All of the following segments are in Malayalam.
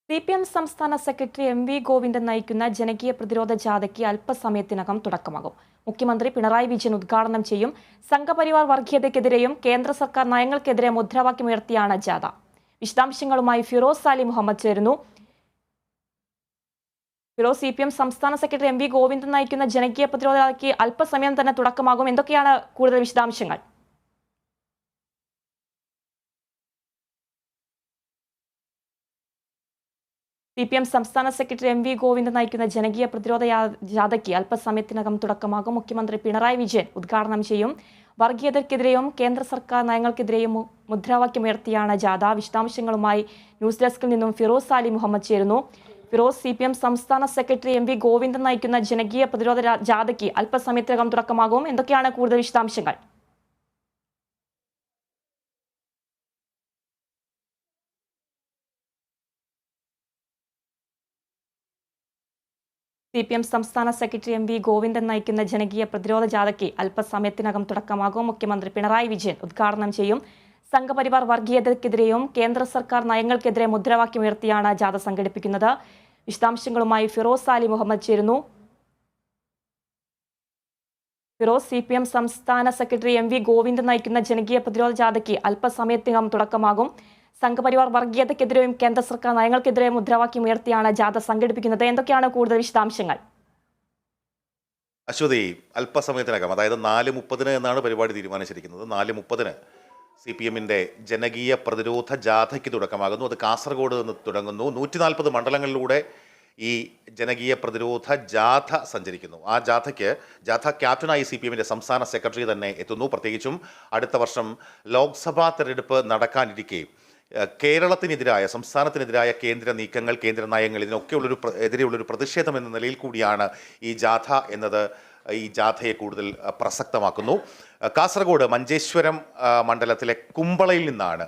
CPM സംസ്ഥാന സെക്രട്ടറി MV ഗോവിന്ദൻ നയിക്കുന്ന ജനകീയ പ്രതിരോധ ജാഥയ്ക്ക് അല്പസമയത്തിനകം തുടക്കമാകും. മുഖ്യമന്ത്രി പിണറായി വിജയൻ ഉദ്ഘാടനം ചെയ്യും. സംഘപരിവാർ വർഗീയതയ്ക്കെതിരെയും കേന്ദ്ര സർക്കാർ നയങ്ങൾക്കെതിരെ മുദ്രാവാക്യമുയർത്തിയാണ് ജാഥ. വിശദാംശങ്ങളുമായി ഫിറോസ് സാലി മുഹമ്മദ് ചേരുന്നു. ഫിറോസ്, CPM സംസ്ഥാന സെക്രട്ടറി MV ഗോവിന്ദൻ നയിക്കുന്ന ജനകീയ പ്രതിരോധ ജാഥയ്ക്ക് അല്പസമയം തന്നെ തുടക്കമാകും. എന്തൊക്കെയാണ് കൂടുതൽ വിശദാംശങ്ങൾ? CPM സംസ്ഥാന സെക്രട്ടറി MV ഗോവിന്ദൻ നയിക്കുന്ന ജനകീയ പ്രതിരോധ ജാഥയ്ക്ക് അല്പസമയത്തിനകം തുടക്കമാകും. മുഖ്യമന്ത്രി പിണറായി വിജയൻ ഉദ്ഘാടനം ചെയ്യും. വർഗീയതയ്ക്കെതിരെയും കേന്ദ്ര സർക്കാർ നയങ്ങൾക്കെതിരെയും മുദ്രാവാക്യമുയർത്തിയാണ് ജാഥ. വിശദാംശങ്ങളുമായി ന്യൂസ് ഡെസ്കിൽ നിന്നും ഫിറോസ് സാലി മുഹമ്മദ് ചേരുന്നു. ഫിറോസ്, CPM സംസ്ഥാന സെക്രട്ടറി MV ഗോവിന്ദൻ നയിക്കുന്ന ജനകീയ പ്രതിരോധ ജാഥയ്ക്ക് അല്പസമയത്തിനകം തുടക്കമാകും. എന്തൊക്കെയാണ് കൂടുതൽ വിശദാംശങ്ങൾ? CPM സംസ്ഥാന സെക്രട്ടറി MV ഗോവിന്ദൻ നയിക്കുന്ന ജനകീയ പ്രതിരോധ ജാഥയ്ക്ക് അല്പസമയത്തിനകം തുടക്കമാകും. മുഖ്യമന്ത്രി പിണറായി വിജയൻ ഉദ്ഘാടനം ചെയ്യും. സംഘപരിവാർ വർഗീയതയ്ക്കെതിരെയും കേന്ദ്ര സർക്കാർ നയങ്ങൾക്കെതിരെ മുദ്രാവാക്യമുയർത്തിയാണ് ജാഥ സംഘടിപ്പിക്കുന്നത്. വിശദാംശങ്ങളുമായി ഫിറോസ് സാലി മുഹമ്മദ് ചേരുന്നു. ഫിറോസ്, CPM സംസ്ഥാന സെക്രട്ടറി MV ഗോവിന്ദൻ നയിക്കുന്ന ജനകീയ പ്രതിരോധ ജാഥയ്ക്ക് അല്പസമയത്തിനകം തുടക്കമാകും. സംഘപരിവാർ വർഗീയതയ്ക്കെതിരെയും കേന്ദ്ര സർക്കാർ നയങ്ങൾക്കെതിരെ മുദ്രാവാക്യമുയർത്തിയാണ് ജാഥ സംഘടിപ്പിക്കുന്നത്. എന്തൊക്കെയാണ് കൂടുതൽ വിശദാംശങ്ങൾ? അശ്വതി, അല്പസമയത്തിനകം, അതായത് 4:30 എന്നാണ് പരിപാടി തീരുമാനിച്ചിരിക്കുന്നത്. 4:30 CPM-ന്റെ ജനകീയ പ്രതിരോധ ജാഥയ്ക്ക് തുടക്കമാകുന്നു. അത് കാസർഗോഡ് നിന്ന് തുടങ്ങുന്നു. 140 മണ്ഡലങ്ങളിലൂടെ ഈ ജനകീയ പ്രതിരോധ ജാഥ സഞ്ചരിക്കുന്നു. ആ ജാഥ ക്യാപ്റ്റനായി CPM-ന്റെ സംസ്ഥാന സെക്രട്ടറി തന്നെ എത്തുന്നു. പ്രത്യേകിച്ചും അടുത്ത വർഷം ലോക്സഭാ തെരഞ്ഞെടുപ്പ് നടക്കാനിരിക്കെ കേരളത്തിനെതിരായ, സംസ്ഥാനത്തിനെതിരായ കേന്ദ്ര നീക്കങ്ങൾ, കേന്ദ്ര നയങ്ങൾ, എതിരെയുള്ളൊരു പ്രതിഷേധം എന്ന നിലയിൽ കൂടിയാണ് ഈ ജാഥ എന്നത് ഈ ജാഥയെ കൂടുതൽ പ്രസക്തമാക്കുന്നു. കാസർഗോഡ് മഞ്ചേശ്വരം മണ്ഡലത്തിലെ കുമ്പളയിൽ നിന്നാണ്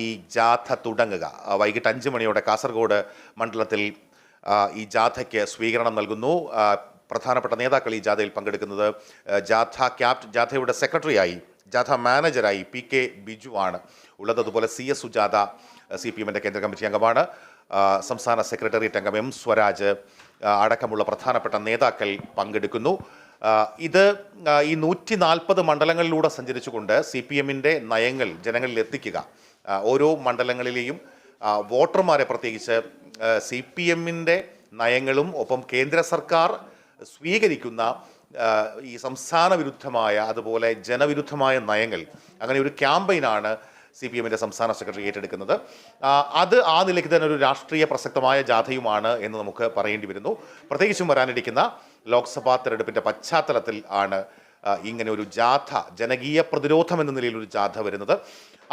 ഈ ജാഥ തുടങ്ങുക. വൈകിട്ട് 5 മണിയോടെ കാസർഗോഡ് മണ്ഡലത്തിൽ ഈ ജാഥയ്ക്ക് സ്വീകരണം നൽകുന്നു. പ്രധാനപ്പെട്ട നേതാക്കൾ ഈ ജാഥയിൽ പങ്കെടുക്കുന്നത് ജാഥയുടെ സെക്രട്ടറിയായി, ജാഥ മാനേജരായി PK ബിജു ആണ് ഉള്ളത്. അതുപോലെ CS സുജാത CPM-ന്റെ കേന്ദ്ര കമ്മിറ്റി അംഗമാണ്. സംസ്ഥാന സെക്രട്ടേറിയറ്റ് അംഗം M സ്വരാജ് അടക്കമുള്ള പ്രധാനപ്പെട്ട നേതാക്കൾ പങ്കെടുക്കുന്നു. ഇത് ഈ 140 മണ്ഡലങ്ങളിലൂടെ സഞ്ചരിച്ചുകൊണ്ട് CPM-ന്റെ നയങ്ങൾ ജനങ്ങളിൽ എത്തിക്കുക, ഓരോ മണ്ഡലങ്ങളിലെയും വോട്ടർമാരെ പ്രത്യേകിച്ച് CPM-ന്റെ നയങ്ങളും ഒപ്പം കേന്ദ്ര സർക്കാർ സ്വീകരിക്കുന്ന ഈ സംസ്ഥാന വിരുദ്ധമായ, അതുപോലെ ജനവിരുദ്ധമായ നയങ്ങൾ, അങ്ങനെ ഒരു ക്യാമ്പയിനാണ് CPM-ന്റെ സംസ്ഥാന സെക്രട്ടറി ഏറ്റെടുക്കുന്നത്. അത് ആ നിലയ്ക്ക് തന്നെ ഒരു രാഷ്ട്രീയ പ്രസക്തമായ ജാഥയുമാണ് എന്ന് നമുക്ക് പറയേണ്ടി വരുന്നു. പ്രത്യേകിച്ചും വരാനിരിക്കുന്ന ലോക്സഭാ തെരഞ്ഞെടുപ്പിൻ്റെ പശ്ചാത്തലത്തിൽ ആണ് ഇങ്ങനെ ഒരു ജാഥ, ജനകീയ പ്രതിരോധം എന്ന നിലയിൽ ഒരു ജാഥ വരുന്നത്.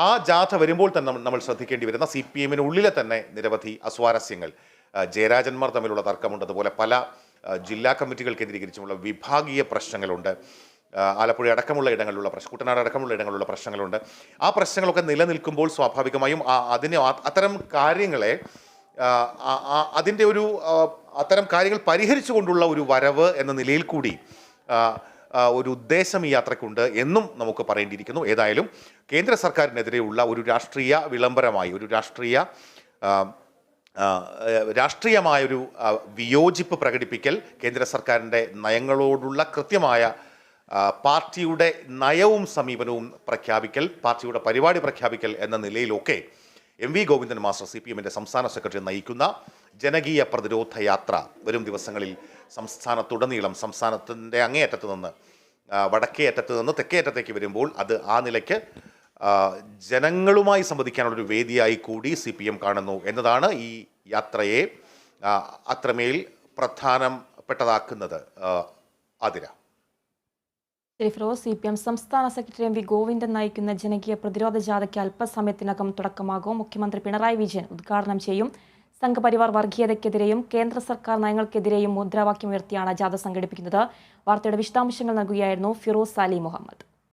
ആ ജാഥ വരുമ്പോൾ തന്നെ നമ്മൾ ശ്രദ്ധിക്കേണ്ടി വരുന്ന CPM-ന് ഉള്ളിലെ തന്നെ നിരവധി അസ്വാരസ്യങ്ങൾ, ജയരാജന്മാർ തമ്മിലുള്ള തർക്കമുണ്ട്. അതുപോലെ പല ജില്ലാ കമ്മിറ്റികൾ കേന്ദ്രീകരിച്ചുള്ള വിഭാഗീയ പ്രശ്നങ്ങളുണ്ട്. ആലപ്പുഴ അടക്കമുള്ള ഇടങ്ങളിലുള്ള കുട്ടനാട് അടക്കമുള്ള ഇടങ്ങളിലുള്ള പ്രശ്നങ്ങളുണ്ട്. ആ പ്രശ്നങ്ങളൊക്കെ നിലനിൽക്കുമ്പോൾ സ്വാഭാവികമായും അത്തരം കാര്യങ്ങളെ അത്തരം കാര്യങ്ങൾ പരിഹരിച്ചുകൊണ്ടുള്ള ഒരു വരവ് എന്ന നിലയിൽ കൂടി ഒരു ഉദ്ദേശം ഈ യാത്രയ്ക്കുണ്ട് എന്നും നമുക്ക് പറയേണ്ടിയിരിക്കുന്നു. ഏതായാലും കേന്ദ്ര സർക്കാരിനെതിരെയുള്ള ഒരു രാഷ്ട്രീയ വിളംബരമായി, ഒരു രാഷ്ട്രീയമായൊരു വിയോജിപ്പ് പ്രകടിപ്പിക്കൽ, കേന്ദ്ര സർക്കാരിൻ്റെ നയങ്ങളോടുള്ള കൃത്യമായ പാർട്ടിയുടെ നയവും സമീപനവും പ്രഖ്യാപിക്കൽ, പാർട്ടിയുടെ പരിപാടി പ്രഖ്യാപിക്കൽ എന്ന നിലയിലൊക്കെ MV ഗോവിന്ദൻ മാസ്റ്റർ CPM-ന്റെ സംസ്ഥാന സെക്രട്ടറി നയിക്കുന്ന ജനകീയ പ്രതിരോധ യാത്ര വരും ദിവസങ്ങളിൽ സംസ്ഥാനത്തുടനീളം, സംസ്ഥാനത്തിൻ്റെ അങ്ങേയറ്റത്ത് നിന്ന് വടക്കേ അറ്റത്ത് നിന്ന് തെക്കേ അറ്റത്തേക്ക് വരുമ്പോൾ അത് ആ നിലയ്ക്ക് ജനങ്ങളുമായി സംവദിക്കാനുള്ളൊരു വേദിയായി കൂടി CPM കാണുന്നു എന്നതാണ് ഈ യാത്രയെ അത്രമേൽ പ്രധാനപ്പെട്ടതാക്കുന്നത്. ആതിര. ഫിറോസ്, CPM സംസ്ഥാന സെക്രട്ടറി MV ഗോവിന്ദൻ നയിക്കുന്ന ജനകീയ പ്രതിരോധ ജാഥയ്ക്ക് അല്പസമയത്തിനകം തുടക്കമാകും. മുഖ്യമന്ത്രി പിണറായി വിജയൻ ഉദ്ഘാടനം ചെയ്യും. സംഘപരിവാർ വർഗീയതയ്ക്കെതിരെയും കേന്ദ്ര സർക്കാർ നയങ്ങൾക്കെതിരെയും മുദ്രാവാക്യമുയർത്തിയാണ് ജാഥ സംഘടിപ്പിക്കുന്നത്. വാർത്തയുടെ വിശദാംശങ്ങൾ നൽകുകയായിരുന്നു ഫിറോസ് സാലി മുഹമ്മദ്.